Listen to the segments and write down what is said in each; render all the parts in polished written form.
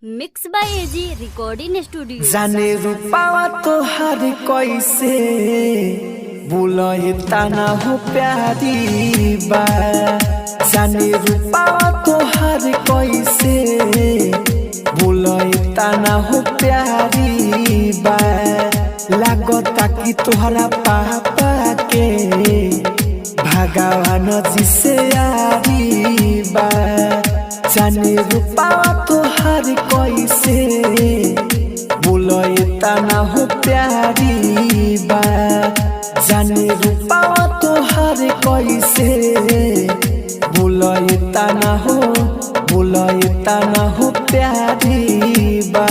Mix by AG recording studio. जाने रूपावा तोहार कैसे बोले तना हो प्यारी बा। जाने रूपावा तोहार कैसे बोले तना हो प्यारी बा। लागता कि तोहरा पापा के भगवान जी से यारी बा। जाने रूपावा तोहार कैसे बोले तना हो प्यारी बा। जाने रूपावा तोहार कैसे बोले तना हो प्यारी बा।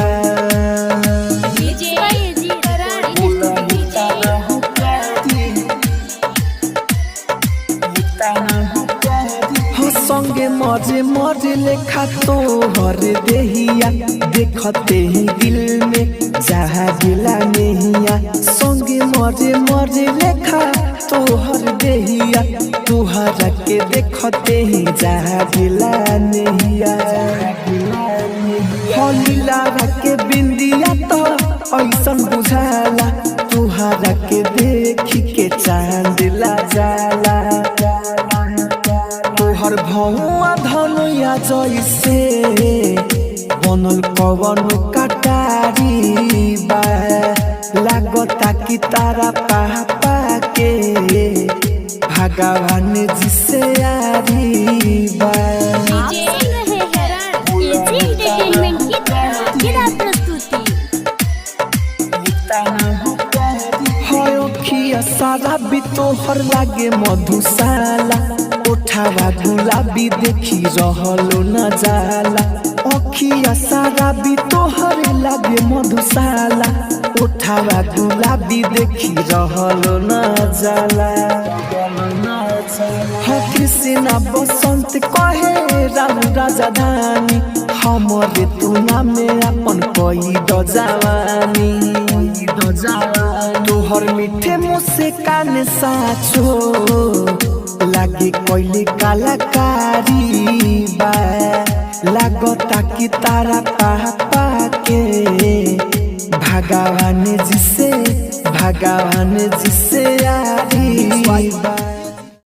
संगे मजे मजे लेखा तोहर देहिया देखते ही दिल में जहा गिला नहिया। संगे मजे मजे लेखा तोहर देहिया तोहरा के देखते ही जहा गिला नहिया। हलीला के बिंदिया तो ऐसन बुझाला तोहरा के देख के चांद ला जाला। तोहर भौआ धनुया जैसे बनल कवन कटारी बा। लागता कि तारा पापा के भगवान जी से यारी बा। सारा भी तोहर लागे मधुशाला उठावा गुलाबी देखी रहलो न जाला। अखिया सारा भी तोहर लागे मधुशाला उठावा गुलाबी देखी रहलो न जाला। कृष्णा बसंत कहे राम राजधानी हमरे तू नामे अपन कोई दजावानी। तोहर मीठे मुँह से कान साचो लागे कोइले कलाकारी बा। लागता कि तारा पापा के भगवान जी से यारी बा।